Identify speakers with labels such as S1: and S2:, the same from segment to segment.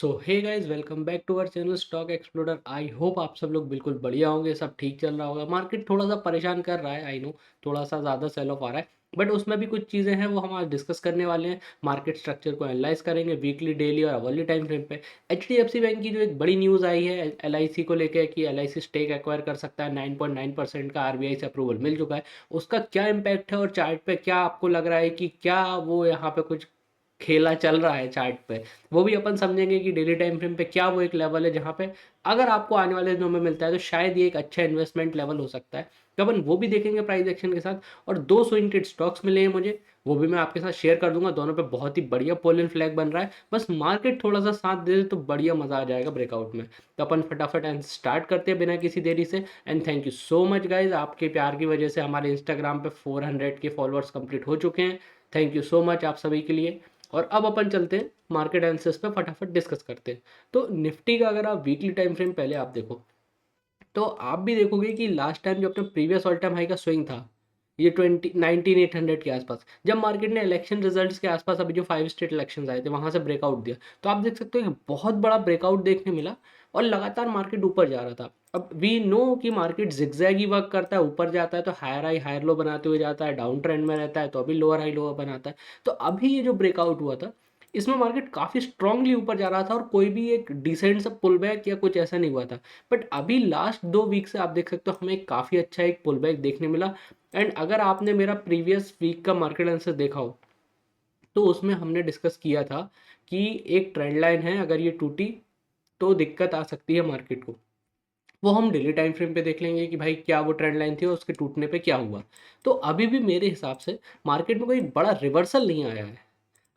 S1: So hey guys, welcome back to our channel stock explorer. I hope आप सब लोग बिल्कुल बढ़िया होंगे, सब ठीक चल रहा होगा। मार्केट थोड़ा सा परेशान कर रहा है, आई नो, थोड़ा सा ज़्यादा सेल ऑफ आ रहा है, बट उसमें भी कुछ चीज़ें हैं वो हम आज डिस्कस करने वाले हैं। मार्केट स्ट्रक्चर को एनालाइज करेंगे वीकली, डेली और अवर्ली टाइम फ्रेम पे। एचडीएफसी बैंक की जो एक बड़ी न्यूज़ आई है एलआईसी को लेकर कि एलआईसी स्टेक एक्वायर कर सकता है, 9.9% का आरबीआई से अप्रूवल मिल चुका है। उसका क्या इम्पैक्ट है और चार्ट पे क्या आपको लग रहा है कि क्या वो यहाँ पे कुछ खेला चल रहा है चार्ट पे, वो भी अपन समझेंगे कि डेली टाइम फ्रेम पे क्या वो एक लेवल है जहाँ पे अगर आपको आने वाले दिनों में मिलता है तो शायद ये एक अच्छा इन्वेस्टमेंट लेवल हो सकता है। तो अपन वो भी देखेंगे प्राइस एक्शन के साथ। और दो स्विंग ट्रेड स्टॉक्स मिले हैं मुझे, वो भी मैं आपके साथ शेयर कर दूंगा। दोनों पे बहुत ही बढ़िया पोलन फ्लैग बन रहा है, बस मार्केट थोड़ा सा साथ दे दे तो बढ़िया मजा आ जाएगा ब्रेकआउट में। तो अपन फटाफट स्टार्ट करते हैं बिना किसी देरी से। And thank you so much guys, आपके प्यार की वजह से हमारे इंस्टाग्राम पे 400 के फॉलोअर्स कंप्लीट हो चुके हैं। थैंक यू सो मच आप सभी के लिए। और अब अपन चलते हैं मार्केट एनालिसिस पे, फटाफट डिस्कस करते हैं। तो निफ्टी का अगर आप वीकली टाइम फ्रेम पहले आप देखो तो आप भी देखोगे कि लास्ट टाइम जो अपने प्रीवियस ऑल टाइम हाई का स्विंग था, ये 19,800 के आसपास, जब मार्केट ने इलेक्शन रिजल्ट्स के आसपास अभी जो 5 स्टेट इलेक्शंस आए थे वहां से ब्रेकआउट दिया, तो आप देख सकते हो कि बहुत बड़ा ब्रेकआउट देखने मिला और लगातार मार्केट ऊपर जा रहा था। अब वी नो कि मार्केट जिगजैगी वर्क करता है, ऊपर जाता है तो हायर हाई हायर लो बनाते हुए जाता है, डाउन ट्रेंड में रहता है तो अभी लोअर हाई लोअर बनाता है। तो अभी ये जो ब्रेकआउट हुआ था, इसमें मार्केट काफ़ी स्ट्रांगली ऊपर जा रहा था और कोई भी एक डिसेंट सा पुल बैक या कुछ ऐसा नहीं हुआ था। बट अभी लास्ट 2 वीक से आप देख सकते हो हमें काफ़ी अच्छा एक पुल बैक देखने मिला। एंड अगर आपने मेरा प्रीवियस वीक का मार्केट आंसर देखा हो तो उसमें हमने डिस्कस किया था कि एक ट्रेंड लाइन है, अगर ये टूटी तो दिक्कत आ सकती है मार्केट को। वो हम डेली टाइम फ्रेम पे देख लेंगे कि भाई क्या वो ट्रेंड लाइन थी और उसके टूटने पे क्या हुआ। तो अभी भी मेरे हिसाब से मार्केट में कोई बड़ा रिवर्सल नहीं आया है।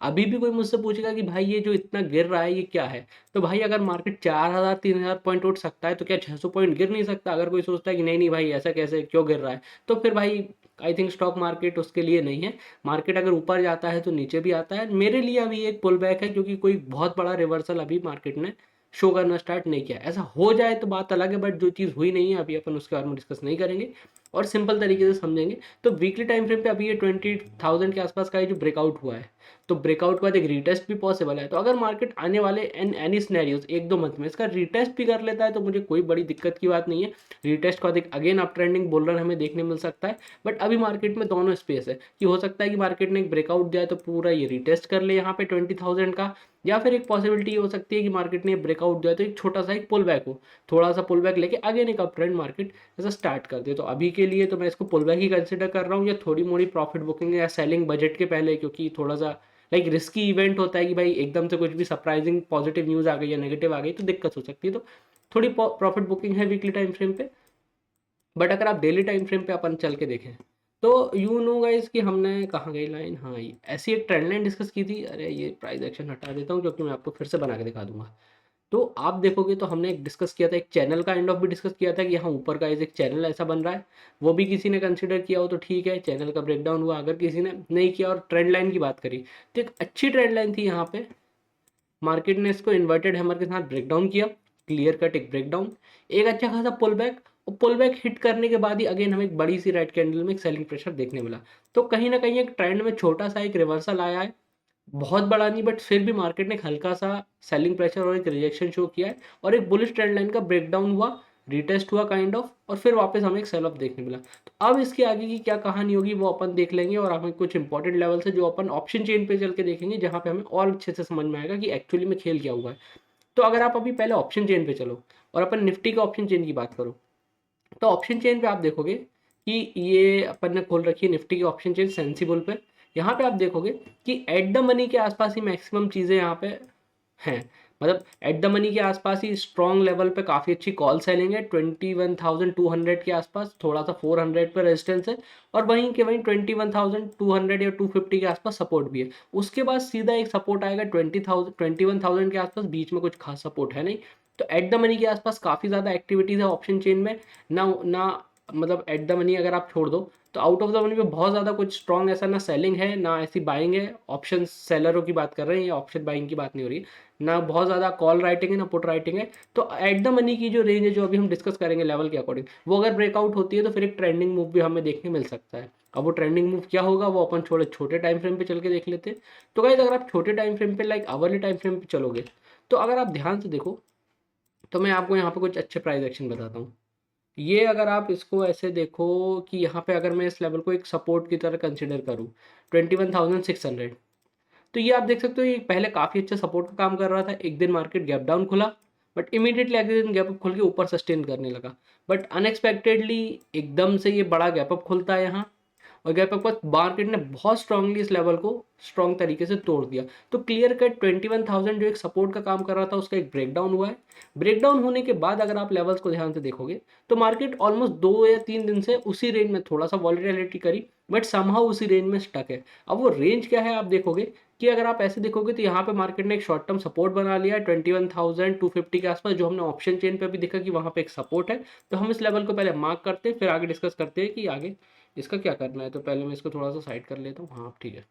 S1: अभी भी कोई मुझसे पूछेगा कि भाई ये जो इतना गिर रहा है ये क्या है, तो भाई अगर मार्केट 4,000 3,000 पॉइंट उठ सकता है तो क्या 600 पॉइंट गिर नहीं सकता? अगर कोई सोचता है कि नहीं नहीं भाई ऐसा कैसे क्यों गिर रहा है, तो फिर भाई आई थिंक स्टॉक मार्केट उसके लिए नहीं है। मार्केट अगर ऊपर जाता है तो नीचे भी आता है। मेरे लिए अभी एक पुल बैक है, क्योंकि कोई बहुत बड़ा रिवर्सल अभी मार्केट ने शो करना स्टार्ट नहीं किया। ऐसा हो जाए तो बात अलग है, बट जो चीज़ हुई नहीं है अभी अपन उसके बारे में डिस्कस नहीं करेंगे और सिंपल तरीके से समझेंगे। तो वीकली टाइम फ्रेम पे अभी ये 20,000 के आसपास का ये जो ब्रेकआउट हुआ है, तो ब्रेकआउट के बाद एक रीटेस्ट भी पॉसिबल है। तो अगर मार्केट आने वाले इन एनी सिनेरियोज 1-2 मंथ में इसका रीटेस्ट भी कर लेता है तो मुझे कोई बड़ी दिक्कत की बात नहीं है। रीटेस्ट के बाद एक again up trending bull run हमें देखने मिल सकता है। बट अभी मार्केट में दोनों स्पेस है कि हो सकता है कि मार्केट ने एक ब्रेकआउट दिया है तो पूरा ये रीटेस्ट कर ले यहाँ पे 20,000 का, या फिर एक पॉसिबिलिटी ये हो सकती है कि मार्केट ने ब्रेकआउट दिया है तो एक छोटा सा एक पुल बैक हो, थोड़ा सा पुल बैक लेके अगेन एक अप ट्रेंड मार्केट ऐसा स्टार्ट कर दे। तो अभी के लिए तो मैं इसको पुल बैक ही कंसिडर कर रहा हूँ, या थोड़ी मोड़ी प्रॉफिट बुकिंग या सेलिंग बजट के पहले, क्योंकि थोड़ा सा लाइक रिस्की इवेंट होता है कि भाई एकदम से कुछ भी सरप्राइजिंग पॉजिटिव न्यूज़ आ गई या नेगेटिव आ गई तो दिक्कत हो सकती है। तो थोड़ी प्रॉफिट बुकिंग है वीकली टाइम फ्रेम पे। बट अगर आप डेली टाइम फ्रेम पे अपन चल के देखें तो यू नो गाइस कि हमने कहाँ गई लाइन, हाँ ये ऐसी एक ट्रेंड लाइन डिस्कस की थी। अरे ये प्राइस एक्शन हटा देता हूँ क्योंकि मैं आपको फिर से बना के दिखा दूंगा। तो आप देखोगे तो हमने एक डिस्कस किया था, एक चैनल का एंड ऑफ भी डिस्कस किया था कि यहाँ ऊपर का एक चैनल ऐसा बन रहा है। वो भी किसी ने कंसिडर किया हो तो ठीक है, चैनल का ब्रेकडाउन हुआ। अगर किसी ने नहीं किया और ट्रेंड लाइन की बात करी तो एक अच्छी ट्रेंड लाइन थी यहाँ पे। मार्केट ने इसको इन्वर्टेड हैमर के साथ ब्रेकडाउन किया, क्लियर कट एक ब्रेकडाउन, एक अच्छा खासा पुल बैक, और पुल बैक हिट करने के बाद ही अगेन हमें एक बड़ी सी रेड कैंडल में एक सेलिंग प्रेशर देखने मिला। तो कहीं ना कहीं एक ट्रेंड में छोटा सा एक रिवर्सल आया है, बहुत बड़ा नहीं, बट फिर भी मार्केट ने एक हल्का सा सेलिंग प्रेशर और एक रिजेक्शन शो किया है और एक बुलिश ट्रेंड लाइन का ब्रेकडाउन हुआ, रिटेस्ट हुआ काइंड ऑफ, और फिर वापस हमें एक सेल ऑफ देखने मिला। तो अब इसके आगे की क्या कहानी होगी वो अपन देख लेंगे, और हमें कुछ इंपॉर्टेंट लेवल से जो अपन ऑप्शन चेन पे चल के देखेंगे जहाँ पे हमें और अच्छे से समझ में आएगा कि एक्चुअली में खेल क्या हुआ है। तो अगर आप अभी पहले ऑप्शन चेन पे चलो और अपन निफ्टी के ऑप्शन चेन की बात करो, तो ऑप्शन चेन पे आप देखोगे कि ये अपन ने खोल रखी है निफ्टी की ऑप्शन चेन सेंसिबल पे। यहाँ पे आप देखोगे कि एट द मनी के आसपास ही मैक्सिमम चीज़ें यहाँ पे हैं। मतलब एट द मनी के आसपास ही स्ट्रॉन्ग लेवल पे काफ़ी अच्छी कॉल सेलिंग है, 21,200 के आसपास, थोड़ा सा 400 पे रेजिस्टेंस है, और वहीं के वहीं 21,200 या 250 के आसपास सपोर्ट भी है। उसके बाद सीधा एक सपोर्ट आएगा 21,000 के आसपास, बीच में कुछ खास सपोर्ट है नहीं। तो एट द मनी के आसपास काफ़ी ज़्यादा एक्टिविटीज़ है ऑप्शन चेन में। ना ना मतलब एट द मनी अगर आप छोड़ दो तो आउट ऑफ द मनी पे बहुत ज़्यादा कुछ स्ट्रॉन्ग ऐसा ना सेलिंग है ना ऐसी बाइंग है। ऑप्शन सेलरों की बात कर रहे हैं, या ऑप्शन बाइंग की बात नहीं हो रही है। ना बहुत ज़्यादा कॉल राइटिंग है ना पुट राइटिंग है। तो एट द मनी की जो रेंज है जो अभी हम डिस्कस करेंगे लेवल के अकॉर्डिंग, वो अगर ब्रेकआउट होती है तो फिर एक ट्रेंडिंग मूव भी हमें देखने मिल सकता है। अब वो ट्रेंडिंग मूव क्या होगा वो अपन छोटे छोटे टाइम फ्रेम पे चल के देख लेते हैं। तो गाइस अगर आप छोटे टाइम फ्रेम पे लाइक आवरली टाइम फ्रेम पे चलोगे तो अगर आप ध्यान से देखो, तो मैं आपको यहाँ पे कुछ अच्छे प्राइस एक्शन बताता हूँ। ये अगर आप इसको ऐसे देखो कि यहाँ पे अगर मैं इस लेवल को एक सपोर्ट की तरह कंसीडर करूँ 21,600, तो ये आप देख सकते हो ये पहले काफ़ी अच्छा सपोर्ट का काम कर रहा था। एक दिन मार्केट गैप डाउन खुला, बट इमीडिएटली अगले दिन गैप अप खुल के ऊपर सस्टेन करने लगा। बट अनएक्सपेक्टेडली एकदम से ये बड़ा गैप अप खुलता है यहाँ, और गैप अप के बाद मार्केट ने बहुत स्ट्रांगली इस लेवल को स्ट्रांग तरीके से तोड़ दिया। तो क्लियर कट 21,000 जो एक सपोर्ट का काम कर रहा था उसका एक ब्रेकडाउन हुआ है। ब्रेकडाउन होने के बाद अगर आप लेवल्स को ध्यान से देखोगे तो मार्केट ऑलमोस्ट 2 या 3 दिन से उसी रेंज में थोड़ा सा वॉलीटिलिटी करी, बट समहाउ उसी रेंज में स्टक है। अब वो रेंज क्या है आप देखोगे कि अगर आप ऐसे देखोगे तो यहाँ पे मार्केट ने एक शॉर्ट टर्म सपोर्ट बना लिया है 21,250 के आसपास, जो हमने ऑप्शन चेन पे भी देखा कि वहाँ पे एक सपोर्ट है। तो हम इस लेवल को पहले मार्क करते हैं, फिर आगे डिस्कस करते हैं कि आगे इसका क्या करना है। तो पहले मैं इसको थोड़ा सा साइड कर लेता हूँ। हाँ ठीक है।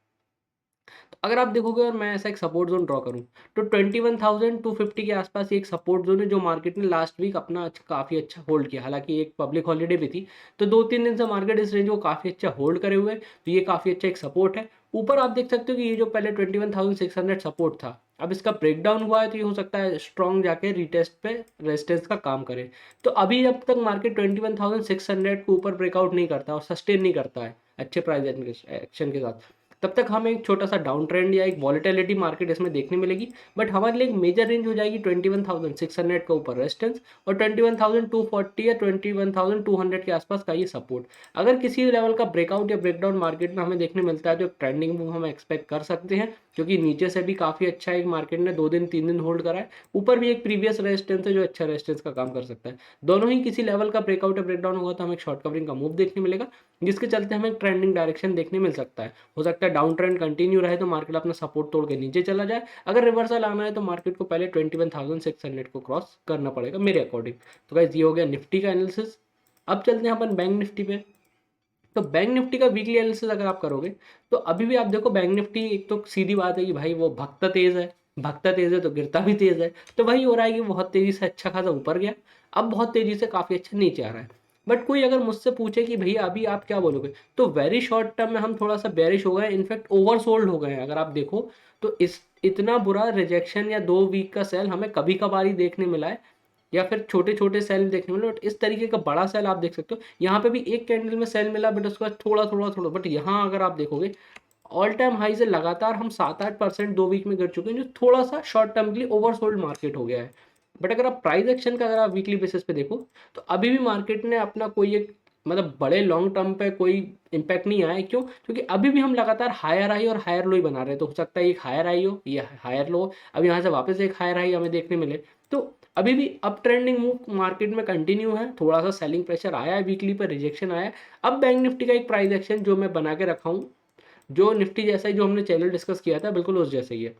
S1: तो अगर आप देखोगे और मैं ऐसा एक सपोर्ट जोन ड्रॉ करूँ तो 21,250 के आसपास ये एक सपोर्ट जोन है जो मार्केट ने लास्ट वीक अपना काफ़ी अच्छा होल्ड किया। हालांकि एक पब्लिक हॉलीडे भी थी, तो 2-3 दिन से मार्केट इस रेंज को काफ़ी अच्छा होल्ड करे हुए, तो ये काफ़ी अच्छा एक सपोर्ट है। ऊपर आप देख सकते हो कि ये जो पहले 21,600 सपोर्ट था, अब इसका ब्रेकडाउन हुआ है, तो ये हो सकता है स्ट्रॉन्ग जाके रिटेस्ट पे रेजिस्टेंस का काम करे। तो अभी जब तक मार्केट 21,600 को ऊपर ब्रेकआउट नहीं करता और सस्टेन नहीं करता है अच्छे प्राइस एक्शन के साथ, तब तक हमें एक छोटा सा डाउन ट्रेंड या एक वॉलेटिलिटी मार्केट इसमें देखने मिलेगी। बट हमारे लिए एक मेजर रेंज हो जाएगी 21,600 का ऊपर रेजिस्टेंस, और 21,240 या 21,200 के आसपास का ये सपोर्ट। अगर किसी लेवल का ब्रेकआउट या ब्रेकडाउन मार्केट में हमें देखने मिलता है तो एक ट्रेंडिंग मूव हम एक्सपेक्ट कर सकते हैं, क्योंकि नीचे से भी काफ़ी अच्छा एक मार्केट ने 2 दिन 3 दिन होल्ड करा है। ऊपर भी एक प्रीवियस रेजिस्टेंस है जो अच्छा रेजिस्टेंस का काम कर सकता है। दोनों ही किसी लेवल का ब्रेकआउट या ब्रेकडाउन होगा तो हमें एक शॉर्ट कवरिंग का मूव देखने मिलेगा, जिसके चलते हमें एक ट्रेंडिंग डायरेक्शन देखने मिल सकता है। हो सकता है डाउन ट्रेंड कंटिन्यू रहे तो मार्केट अपना सपोर्ट तोड़ के नीचे चला जाए। अगर रिवर्सल आना है तो मार्केट को पहले 21,600 को क्रॉस करना पड़ेगा मेरे अकॉर्डिंग। तो गाइस ये हो गया निफ्टी का एनालिसिस। अब चलते हैं अपन बैंक निफ्टी पे। तो बैंक निफ्टी का वीकली एनालिसिस अगर आप करोगे तो अभी भी आप देखो बैंक निफ्टी, एक तो सीधी बात है कि भाई वो भगता तेज है, भगता तेज है तो गिरता भी तेज है। तो वही हो रहा है कि बहुत तेजी से अच्छा खासा ऊपर गया, अब बहुत तेजी से काफी अच्छा नीचे आ रहा है। बट कोई अगर मुझसे पूछे कि भैया अभी आप क्या बोलोगे, तो वेरी शॉर्ट टर्म में हम थोड़ा सा बेरिश हो गए, इनफैक्ट ओवरसोल्ड हो गए हैं। अगर आप देखो तो इस इतना बुरा रिजेक्शन या 2 वीक का सेल हमें कभी कभार ही देखने मिला है, या फिर छोटे छोटे सेल देखने मिले। बट इस तरीके का बड़ा सेल आप देख सकते हो, यहाँ पे भी एक कैंडल में सेल मिला, बट उसके बाद थोड़ा थोड़ा थोड़ा, बट यहाँ अगर आप देखोगे ऑल टाइम हाई से लगातार हम 7-8% 2 वीक में गिर चुके हैं, जो थोड़ा सा शॉर्ट टर्म के लिए ओवरसोल्ड मार्केट हो गया है। बट अगर आप प्राइस एक्शन का अगर आप वीकली बेसिस पे देखो तो अभी भी मार्केट ने अपना कोई एक मतलब बड़े लॉन्ग टर्म पे कोई इम्पैक्ट नहीं आया है। क्यों? क्योंकि अभी भी हम लगातार हायर हाई और हायर लो ही बना रहे हैं। तो हो सकता है एक हायर हाई हो, ये हायर लो, अब यहाँ से वापस एक हायर हाई हमें देखने मिले। तो अभी भी अप ट्रेंडिंग मूव मार्केट में कंटिन्यू है। थोड़ा सा सेलिंग प्रेशर आया है, वीकली पर रिजेक्शन आया है। अब बैंक निफ्टी का एक प्राइस एक्शन जो मैं बना के रखा हूँ, जो निफ्टी जैसा ही, जो हमने चैनल डिस्कस किया था बिल्कुल उस जैसे ही है।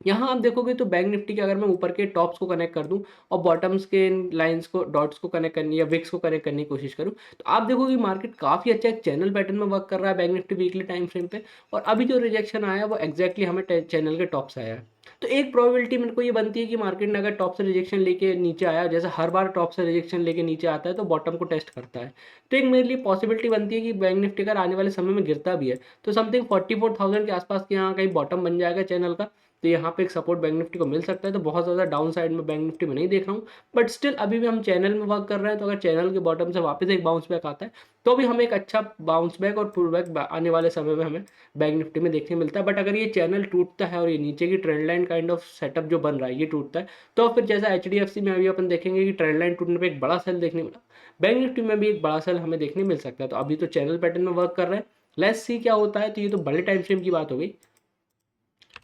S1: यहाँ आप देखोगे तो बैंक निफ्टी के अगर मैं ऊपर के टॉप्स को कनेक्ट कर दूं और बॉटम्स के लाइंस को, डॉट्स को कनेक्ट करनी या विक्स को कनेक्ट करने की कोशिश करूं, तो आप देखोगे मार्केट काफ़ी अच्छा एक चैनल पैटर्न में वर्क कर रहा है bank Nifty weekly time frame पे। और अभी जो रिजेक्शन आया है वो एक्जैक्टली हमें चैनल के टॉप से आया है। तो एक प्रोबेबिलिटी मेरे को ये बनती है कि मार्केट ने अगर टॉप से रिजेक्शन लेके नीचे आया, जैसे हर बार टॉप से रिजेक्शन लेके नीचे आता है तो बॉटम को टेस्ट करता है, तो एक मेरे लिए पॉसिबिलिटी बनती है कि बैंक निफ्टी अगर आने वाले समय में गिरता भी है तो समथिंग 44,000 के आसपास के यहाँ कहीं बॉटम बन जाएगा चैनल का। तो यहाँ पे एक सपोर्ट बैंक निफ्टी को मिल सकता है। तो बहुत ज़्यादा डाउन साइड में बैंक निफ्टी में नहीं देख रहा हूँ, बट स्टिल अभी भी हम चैनल में वर्क कर रहे हैं। तो अगर चैनल के बॉटम से वापस एक बाउंस बैक आता है तो भी हमें एक अच्छा बाउंस बैक और पुल बैक आने वाले समय में हमें बैंक निफ्टी में देखने मिलता है। बट अगर ये चैनल टूटता है और ये नीचे की trend line kind of setup जो बन रहा है ये टूटता है, तो फिर जैसा HDFC में अभी अपन देखेंगे कि ट्रेंड लाइन टूटने पर एक बड़ा सेल देखने मिला, बैंक निफ्टी में भी एक बड़ा सेल हमें देखने मिल सकता है। तो अभी तो चैनल पैटर्न में वर्क कर रहे हैं, लेट्स सी क्या होता है। तो ये तो बड़े टाइम फ्रेम की बात हो गई।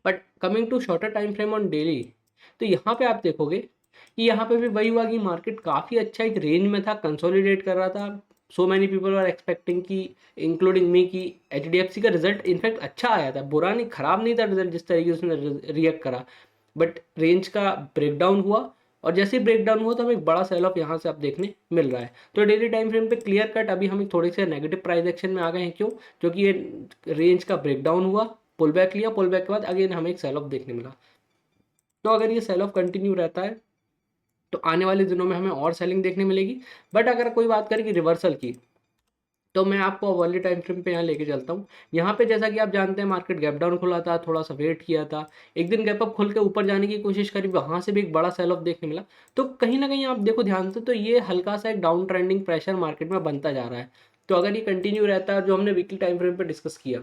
S1: But coming to shorter time frame on daily, तो यहाँ पे आप देखोगे कि यहाँ पे भी वही हुआ कि मार्केट काफ़ी अच्छा एक रेंज में था, कंसोलिडेट कर रहा था। So many people are expecting कि, इंक्लूडिंग मी, कि HDFC का रिजल्ट इनफैक्ट अच्छा आया था, बुरा नहीं, खराब नहीं था रिजल्ट जिस तरीके से उसने रिएक्ट करा। बट रेंज का ब्रेकडाउन हुआ, और जैसे ही ब्रेकडाउन हुआ तो हमें एक बड़ा सेल ऑफ यहाँ से आप देखने मिल रहा है। तो डेली टाइम फ्रेम पे क्लियर कट अभी हम थोड़े से नेगेटिव प्राइस एक्शन में आ गए हैं। क्यों? क्योंकि ये रेंज का ब्रेकडाउन हुआ, पुल बैक लिया, पुल बैक के बाद अगेन हमें एक सेल ऑफ देखने मिला। तो अगर ये सेल ऑफ कंटिन्यू रहता है तो आने वाले दिनों में हमें और सेलिंग देखने मिलेगी। बट अगर कोई बात करें कि रिवर्सल की, तो मैं आपको वर्ली टाइम फ्रेम पे यहाँ लेके चलता हूँ। यहाँ पे जैसा कि आप जानते हैं मार्केट गैप डाउन खुला था, थोड़ा-सा वेट किया था। एक दिन गैप अप खुल के ऊपर जाने की कोशिश करी, वहाँ से भी एक बड़ा सेल ऑफ देखने मिला। तो कहीं न कहीं आप देखो ध्यान से तो ये हल्का-सा एक डाउन ट्रेंडिंग प्रेशर मार्केट में बनता जा रहा है। तो अगर ये कंटिन्यू रहता है, जो हमने वीकली टाइम फ्रेम पे डिस्कस किया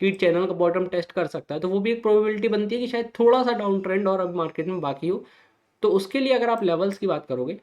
S1: कि चैनल का बॉटम टेस्ट कर सकता है, तो वो भी एक प्रोबेबिलिटी बनती है कि शायद थोड़ा-सा डाउन ट्रेंड और अब मार्केट में बाकी हो। तो उसके लिए अगर आप लेवल्स की बात करोगे,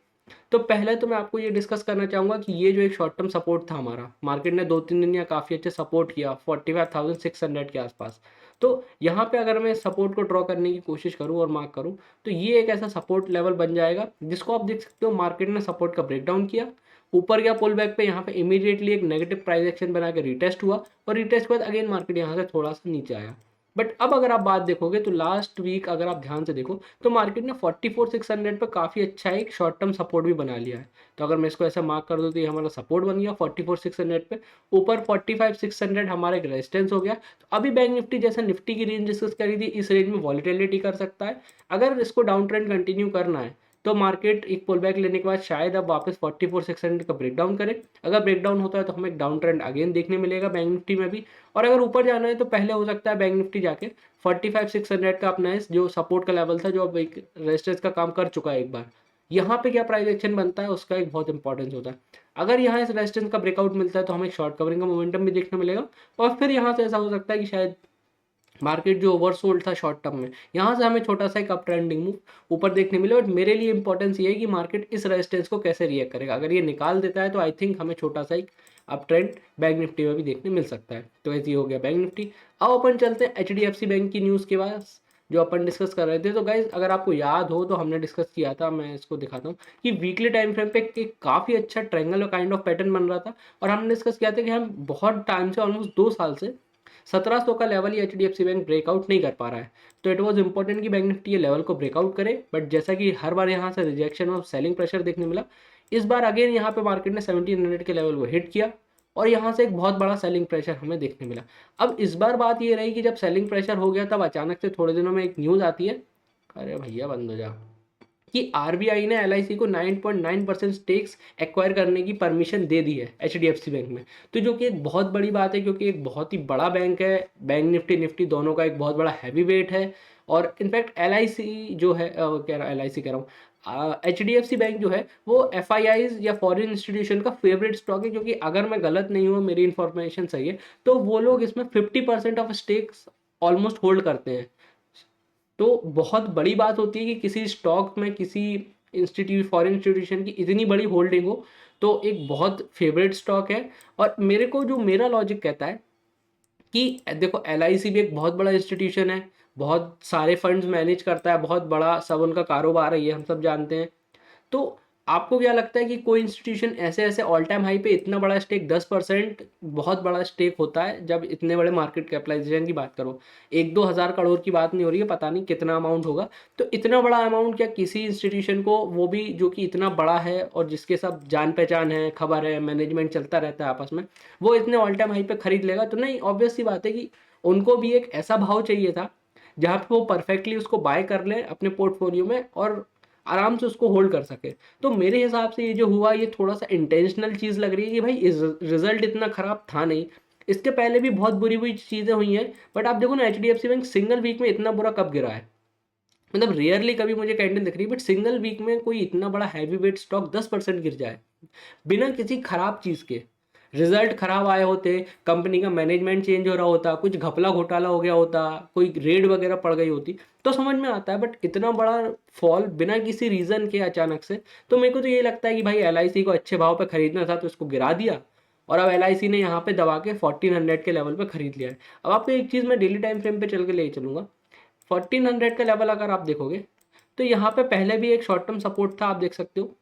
S1: तो पहले तो मैं आपको ये डिस्कस करना चाहूँगा कि ये जो एक शॉर्ट टर्म सपोर्ट था हमारा, मार्केट ने 2-3 दिन या काफ़ी अच्छे सपोर्ट किया 45,600 के आसपास। तो यहाँ पे अगर मैं सपोर्ट को ड्रॉ करने की कोशिश करूँ और मार्क करूँ, तो ये एक ऐसा सपोर्ट लेवल बन जाएगा जिसको आप देख सकते हो मार्केट ने सपोर्ट का ब्रेकडाउन किया, ऊपर गया पुल बैक पे, यहाँ पे इमीडिएटली एक नेगेटिव प्राइस एक्शन बना के रिटेस्ट हुआ और रिटेस्ट के बाद अगेन मार्केट यहाँ से थोड़ा-सा नीचे आया। बट अब अगर आप बात देखोगे तो लास्ट वीक अगर आप ध्यान से देखो तो मार्केट ने 44,600 पे काफ़ी अच्छा एक शॉर्ट टर्म सपोर्ट भी बना लिया है। तो अगर मैं इसको ऐसा मार्क कर दूँ तो ये हमारा सपोर्ट बन गया 44,600 पे, ऊपर 45,600 हमारा एक रेजिस्टेंस हो गया। तो अभी बैंक निफ्टी जैसा निफ्टी की रेंज डिस्कस करी थी, इस रेंज में वॉलीटिलिटी कर सकता है। अगर इसको डाउन ट्रेंड कंटिन्यू करना है तो मार्केट एक पुल बैक लेने के बाद शायद अब वापस 44,600 का ब्रेकडाउन करे। अगर ब्रेकडाउन होता है तो हमें एक डाउन ट्रेंड अगेन देखने मिलेगा बैंक निफ्टी में भी। और अगर ऊपर जाना है तो पहले हो सकता है बैंक निफ्टी जाके 45,600 का अपना इस जो सपोर्ट का लेवल था, जो अब एक रेजिस्टेंस का काम कर चुका है एक बार, यहाँ पे क्या प्राइस एक्शन बनता है उसका एक बहुत इंपॉर्टेंस होता है। अगर यहाँ इस रेजिस्टेंस का ब्रेकआउट मिलता है तो हमें शॉर्ट कवरिंग का मोमेंटम भी देखने मिलेगा और फिर यहाँ से ऐसा हो सकता है कि शायद मार्केट जो ओवरसोल्ड था शॉर्ट टर्म में, यहाँ से हमें छोटा सा एक अप ट्रेंडिंग मूव ऊपर देखने मिले। बट मेरे लिए इंपॉर्टेंस ये है कि मार्केट इस रेजिस्टेंस को कैसे रिएक्ट करेगा। अगर ये निकाल देता है तो आई थिंक हमें छोटा सा एक अप ट्रेंड बैंक निफ्टी में भी देखने मिल सकता है। तो ऐसे ही हो गया बैंक निफ्टी। अब अपन चलते हैं एचडीएफसी बैंक की न्यूज़ के बाद जो अपन डिस्कस कर रहे थे। तो गाइज अगर आपको याद हो तो हमने डिस्कस किया था, मैं इसको दिखाता हूँ कि वीकली टाइम फ्रेम पे एक काफ़ी अच्छा ट्रायंगल काइंड ऑफ पैटर्न बन रहा था और हमने डिस्कस किया था कि हम बहुत टाइम से ऑलमोस्ट 2 साल से 1700 का लेवल ही एचडीएफसी बैंक ब्रेकआउट नहीं कर पा रहा है। तो इट वाज इंपॉर्टेंट कि बैंक निफ्टी ये लेवल को ब्रेकआउट करे। बट जैसा कि हर बार यहाँ से रिजेक्शन और सेलिंग प्रेशर देखने मिला, इस बार अगेन यहाँ पे मार्केट ने 1700 के लेवल को हिट किया और यहाँ से एक बहुत बड़ा सेलिंग प्रेशर हमें देखने मिला। अब इस बार बात ये रही कि जब सेलिंग प्रेशर हो गया तब अचानक से थोड़े दिनों में एक न्यूज़ आती है, अरे भैया बंद हो जा, कि आरबीआई ने एलआईसी को 9.9% स्टेक्स एक्वायर करने की परमिशन दे दी है एचडीएफसी बैंक में। तो जो कि एक बहुत बड़ी बात है क्योंकि एक बहुत ही बड़ा बैंक है, बैंक निफ्टी निफ्टी दोनों का एक बहुत बड़ा हैवी वेट है। और इनफैक्ट एलआईसी जो है कह रहा एलआईसी कह रहा हूँ, एचडीएफसी बैंक जो है वो एफआईआईज या फॉरेन इंस्टीट्यूशन का फेवरेट स्टॉक है, क्योंकि अगर मैं गलत नहीं हूँ, मेरी इन्फॉर्मेशन सही है, तो वो लोग इसमें 50% ऑफ स्टेक्स ऑलमोस्ट होल्ड करते हैं। तो बहुत बड़ी बात होती है कि किसी स्टॉक में किसी फॉरेन इंस्टीट्यूशन की इतनी बड़ी होल्डिंग हो, तो एक बहुत फेवरेट स्टॉक है। और मेरे को जो मेरा लॉजिक कहता है कि देखो एलआईसी भी एक बहुत बड़ा इंस्टीट्यूशन है, बहुत सारे फंड्स मैनेज करता है, बहुत बड़ा सब उनका कारोबार है, ये हम सब जानते हैं। तो आपको क्या लगता है कि कोई इंस्टीट्यूशन ऐसे-ऐसे ऑल टाइम हाई पे इतना बड़ा स्टेक 10% बहुत बड़ा स्टेक होता है जब इतने बड़े मार्केट कैपिटलाइजेशन की बात करो। 1-2 हज़ार करोड़ की बात नहीं हो रही है, पता नहीं कितना अमाउंट होगा। तो इतना बड़ा अमाउंट क्या किसी इंस्टीट्यूशन को, वो भी जो कि इतना बड़ा है और जिसके सब जान-पहचान है, खबर है, मैनेजमेंट चलता रहता है आपस में, वो इतने ऑल टाइम हाई पे खरीद लेगा? तो नहीं, ऑब्वियस सी बात है कि उनको भी एक ऐसा भाव चाहिए था जहाँ पे वो परफेक्टली उसको बाय कर लें अपने पोर्टफोलियो में और आराम से उसको होल्ड कर सके। तो मेरे हिसाब से ये जो हुआ ये थोड़ा-सा इंटेंशनल चीज़ लग रही है कि भाई इस रिज़ल्ट इतना ख़राब था नहीं। इसके पहले भी बहुत बुरी-बुरी चीज़ें हुई हैं, बट आप देखो ना एचडीएफसी बैंक सिंगल वीक में इतना बुरा कब गिरा है? मतलब रेयरली कभी मुझे कैंडल दिख रही है, बट सिंगल वीक में कोई इतना बड़ा हैवी वेट स्टॉक 10% गिर जाए, बिना किसी खराब चीज़ के। रिजल्ट खराब आए होते, कंपनी का मैनेजमेंट चेंज हो रहा होता, कुछ घपला घोटाला हो गया होता, कोई रेड वगैरह पड़ गई होती, तो समझ में आता है। बट इतना बड़ा फॉल बिना किसी रीज़न के अचानक से, तो मेरे को तो ये लगता है कि भाई एलआईसी को अच्छे भाव पे खरीदना था तो इसको गिरा दिया और अब एलआईसी ने यहाँ पे दबा के 1400 के लेवल पे खरीद लिया है। अब आपको एक चीज़ मैं डेली टाइम फ्रेम पे चल के ले चलूँगा। 1400 का लेवल अगर आप देखोगे तो यहाँ पे पहले भी एक शॉर्ट टर्म सपोर्ट था, आप देख सकते हो।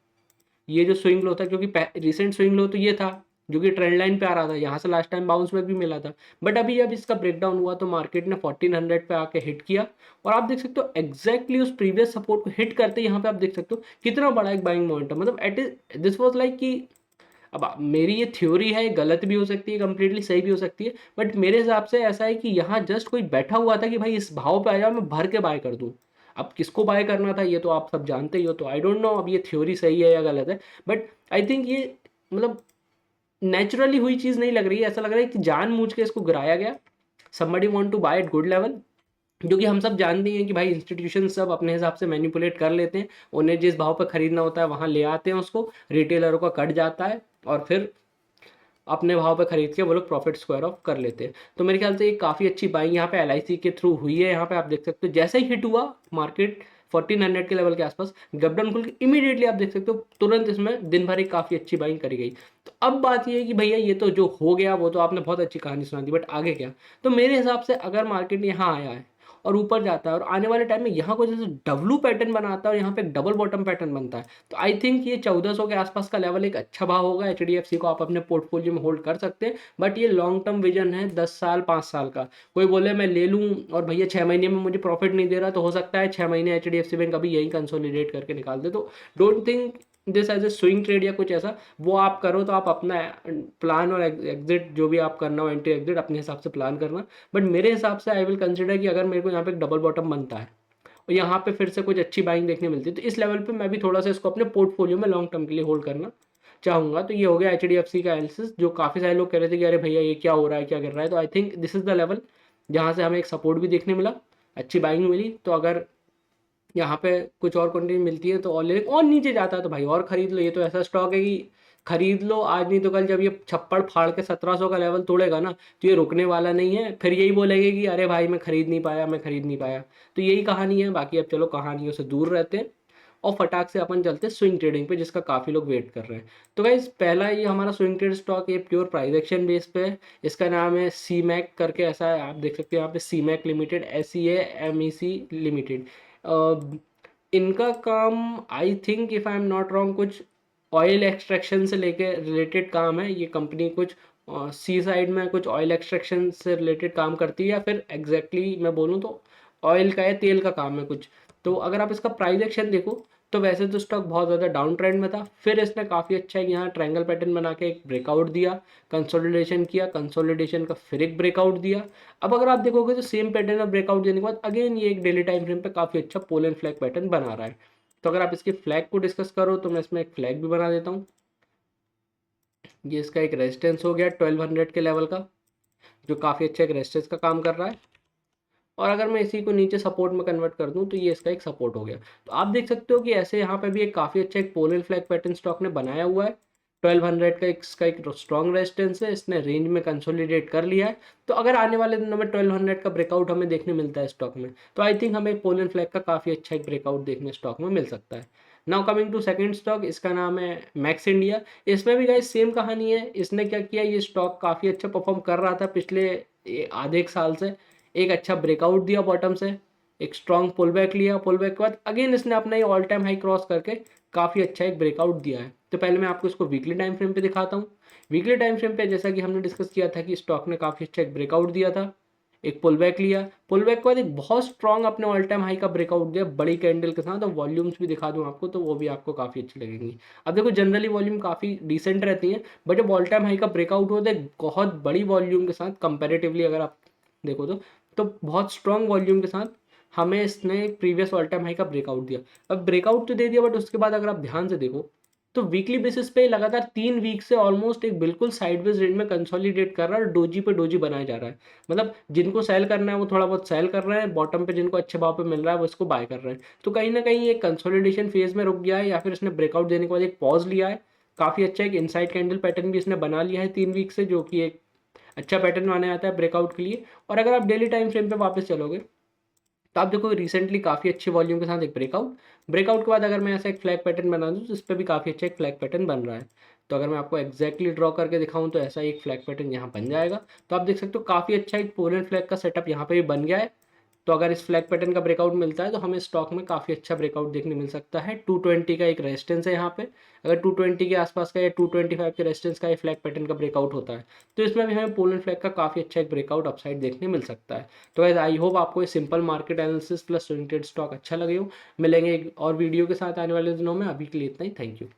S1: ये जो स्विंग लो था, क्योंकि रिसेंट स्विंग लो तो ये था जो कि ट्रेंड लाइन पे आ रहा था, यहाँ से लास्ट टाइम बाउंस बैक भी मिला था। बट अभी जब इसका ब्रेकडाउन हुआ तो मार्केट ने 1400 पे आके हिट किया और आप देख सकते हो एग्जैक्टली उस प्रीवियस सपोर्ट को हिट करते यहाँ पे आप देख सकते हो कितना बड़ा एक बाइंग मोमेंटम, मतलब it is this was like कि अब मेरी ये थ्योरी है, गलत भी हो सकती है, कंप्लीटली सही भी हो सकती है, बट मेरे हिसाब से ऐसा है कि यहाँ जस्ट कोई बैठा हुआ था कि भाई इस भाव पे आ जाओ, मैं भर के बाय कर दूँ। अब किसको बाय करना था ये तो आप सब जानते ही हो, तो आई डोंट नो अब ये थ्योरी सही है या गलत है, बट आई थिंक ये मतलब नेचुरली हुई चीज़ नहीं लग रही है, ऐसा लग रहा है कि जानबूझ के इसको गिराया गया। Somebody want to buy at good level, जो कि हम सब जानते हैं कि भाई इंस्टीट्यूशन सब अपने हिसाब से मैनिपुलेट कर लेते हैं, उन्हें जिस भाव पर खरीदना होता है वहाँ ले आते हैं उसको, रिटेलरों का कट जाता है और फिर अपने भाव पे खरीद के वो लोग प्रॉफिट स्क्वायर ऑफ कर लेते हैं। तो मेरे ख्याल से ये काफ़ी अच्छी बाइंग यहाँ पे एलआईसी के थ्रू हुई है। यहाँ पे आप देख सकते हो जैसे ही हिट हुआ मार्केट 1400 के लेवल के आसपास गैप डाउन खुल के इमीडिएटली आप देख सकते हो तुरंत इसमें दिन भर ही काफ़ी अच्छी बाइंग करी गई। तो अब बात ये है कि भैया ये तो जो हो गया वो तो आपने बहुत अच्छी कहानी सुना दी, बट आगे क्या? तो मेरे हिसाब से अगर मार्केट यहाँ आया है और ऊपर जाता है और आने वाले टाइम में यहाँ को जैसे डब्लू पैटर्न बनाता है और यहाँ पे एक डबल बॉटम पैटर्न बनता है, तो आई थिंक ये 1400 के आसपास का लेवल एक अच्छा भाव होगा। एचडीएफसी को आप अपने पोर्टफोलियो में होल्ड कर सकते हैं, बट ये लॉन्ग टर्म विजन है 10 साल 5 साल का। कोई बोले मैं ले लूँ और भैया 6 महीने में मुझे प्रॉफिट नहीं दे रहा, तो हो सकता है 6 महीने एचडीएफसी बैंक अभी यही कंसोलिडेट करके निकाल दे। तो don't think this as a swing trade या कुछ ऐसा, वो आप करो तो आप अपना प्लान और एग्जिट जो भी आप करना हो, एंट्री एग्जिट अपने हिसाब से प्लान करना। बट मेरे हिसाब से आई विल कंसिडर कि अगर मेरे को यहाँ पे एक डबल बॉटम बनता है और यहाँ पे फिर से कुछ अच्छी बाइंग देखने मिलती है, तो इस लेवल पे मैं भी थोड़ा सा इसको अपने पोर्टफोलियो में लॉन्ग टर्म के लिए होल्ड करना चाहूँगा। तो ये हो गया एचडीएफसी का एनालिसिस, जो काफ़ी सारे लोग कह रहे थे कि अरे भैया ये क्या हो रहा है, क्या कर रहा है। तो I think this is the level जहाँ से हमें एक सपोर्ट भी देखने मिला, अच्छी बाइंग मिली। तो अगर यहाँ पे कुछ और क्वांटिटी मिलती है तो और ले, और नीचे जाता है तो भाई और खरीद लो। ये तो ऐसा स्टॉक है कि खरीद लो आज नहीं तो कल, जब ये छप्पड़ फाड़ के 1700 का लेवल तोड़ेगा ना तो ये रुकने वाला नहीं है। फिर यही बोलेंगे कि अरे भाई मैं खरीद नहीं पाया, मैं खरीद नहीं पाया। तो यही कहानी है। बाकी अब चलो कहानियों से दूर रहते हैं और फटाक से अपन चलते हैं स्विंग ट्रेडिंग पे, जिसका काफ़ी लोग वेट कर रहे हैं। तो गाइस पहला ये हमारा स्विंग ट्रेड स्टॉक ये प्योर प्राइस एक्शन बेस पे है। इसका नाम है सी मैक करके, ऐसा है आप देख सकते हैं यहाँ पे सी मैक लिमिटेड, SEAMEC लिमिटेड। इनका काम I think if I am not wrong कुछ ऑयल एक्सट्रैक्शन से लेके रिलेटेड काम है। ये कंपनी कुछ सी साइड में कुछ ऑयल एक्सट्रैक्शन से रिलेटेड काम करती है, या फिर एग्जैक्टली मैं बोलूँ तो ऑयल का या तेल का काम है कुछ। तो अगर आप इसका प्राइस एक्शन देखो तो वैसे तो स्टॉक बहुत ज़्यादा डाउन ट्रेंड में था, फिर इसने काफ़ी अच्छा है यहाँ ट्रायंगल पैटर्न बना के एक ब्रेकआउट दिया, कंसोलिडेशन किया, कंसोलिडेशन का फिर एक ब्रेकआउट दिया। अब अगर आप देखोगे तो सेम पैटर्न में ब्रेकआउट देने के बाद अगेन ये एक डेली टाइम फ्रेम पे काफ़ी अच्छा पोल एंड फ्लैग पैटर्न बना रहा है। तो अगर आप इसके फ्लैग को डिस्कस करो तो मैं इसमें एक फ्लैग भी बना देता हूँ। ये इसका एक रेजिस्टेंस हो गया 1200 के लेवल का, जो काफ़ी अच्छा एक रेजिस्टेंस का काम कर रहा है। और अगर मैं इसी को नीचे सपोर्ट में कन्वर्ट कर दूं तो ये इसका एक सपोर्ट हो गया। तो आप देख सकते हो कि ऐसे यहाँ पे भी एक काफ़ी अच्छा एक pole and flag pattern stock ने बनाया हुआ है। 1200 का इसका एक स्ट्रॉन्ग रेजिस्टेंस है, इसने रेंज में कंसोलिडेट कर लिया है। तो अगर आने वाले दिनों में 1200 का ब्रेकआउट हमें देखने मिलता है स्टॉक में, तो आई थिंक हमें पोल एंड फ्लैग का काफ़ी अच्छा एक ब्रेकआउट देखने स्टॉक में मिल सकता है। Now coming to second stock, इसका नाम है मैक्स इंडिया। इसमें भी गाइस सेम कहानी है। इसने क्या किया, ये स्टॉक काफ़ी अच्छा परफॉर्म कर रहा था पिछले आधे एक साल से। एक अच्छा ब्रेकआउट दिया बॉटम से, एक स्ट्रॉन्ग पुल बैक लिया, पुल बैक के बाद अगेन इसने अपना ये ऑल टाइम हाई क्रॉस करके काफ़ी अच्छा एक ब्रेकआउट दिया है। तो पहले मैं आपको इसको वीकली टाइम फ्रेम पे दिखाता हूँ। वीकली टाइम फ्रेम पे जैसा कि हमने डिस्कस किया था कि स्टॉक ने काफ़ी अच्छा एक ब्रेकआउट दिया था, एक पुल बैक लिया, पुल बैक के बाद एक बहुत स्ट्रॉन्ग अपने ऑल टाइम हाई का ब्रेकआउट दिया बड़ी कैंडल के साथ। और वॉल्यूम्स भी दिखा दूँ आपको तो वो भी आपको काफ़ी अच्छी लगेंगी। अब देखो जनरली वॉल्यूम काफ़ी डिसेंट रहती है, बट जब ऑल टाइम हाई का ब्रेकआउट होता है बहुत बड़ी वॉल्यूम के साथ कंपेरेटिवली अगर आप देखो तो बहुत स्ट्रॉन्ग वॉल्यूम के साथ हमें इसने प्रीवियस ऑल टाइम हाई का ब्रेकआउट दिया। अब ब्रेकआउट तो दे दिया, बट उसके बाद अगर आप ध्यान से देखो तो वीकली बेसिस पे लगातार 3 वीक से ऑलमोस्ट एक बिल्कुल साइडवेज रेंज में कंसोलिडेट कर रहा है और डोजी पे डोजी बनाया जा रहा है। मतलब जिनको सेल करना है वो थोड़ा बहुत सेल कर रहे हैं, बॉटम पे जिनको अच्छे भाव पे मिल रहा है वो इसको बाय कर रहे हैं। तो कहीं ना कहीं एक कंसोलिडेशन फेज में रुक गया है, या फिर इसने ब्रेकआउट देने के बाद एक पॉज लिया है। काफ़ी अच्छा एक इनसाइड कैंडल पैटर्न भी इसने बना लिया है 3 वीक से, जो कि एक अच्छा पैटर्न माना जाता है ब्रेकआउट के लिए। और अगर आप डेली टाइम फ्रेम पे वापस चलोगे तो आप देखो रिसेंटली काफ़ी अच्छे वॉल्यूम के साथ एक ब्रेकआउट, ब्रेकआउट के बाद अगर मैं ऐसा एक फ्लैग पैटर्न बना दूँ तो इस पर भी काफ़ी अच्छा एक फ्लैग पैटर्न बन रहा है। तो अगर मैं आपको एक्जैक्टली ड्रॉ करके दिखाऊं तो ऐसा एक फ्लैग पैटर्न यहाँ बन जाएगा। तो आप देख सकते हो काफ़ी अच्छा एक पोल एंड फ्लैग का सेटअप यहाँ पे भी बन गया है। तो अगर इस फ्लैग पैटर्न का ब्रेकआउट मिलता है तो हमें स्टॉक में काफ़ी अच्छा ब्रेकआउट देखने मिल सकता है। 220 का एक रेजिस्टेंस है यहाँ पे, अगर 220 के आसपास का या 225 के रेजिस्टेंस का ये फ्लैग पैटर्न का ब्रेकआउट होता है तो इसमें भी हमें पोल एंड फ्लैग का काफ़ी अच्छा एक ब्रेकआउट अपसाइड देखने मिल सकता है। तो गाइस आई होप आपको ये simple market analysis plus swing trade stock अच्छा लगे हो। मिलेंगे एक और वीडियो के साथ आने वाले दिनों में। अभी के लिए इतना ही, थैंक यू।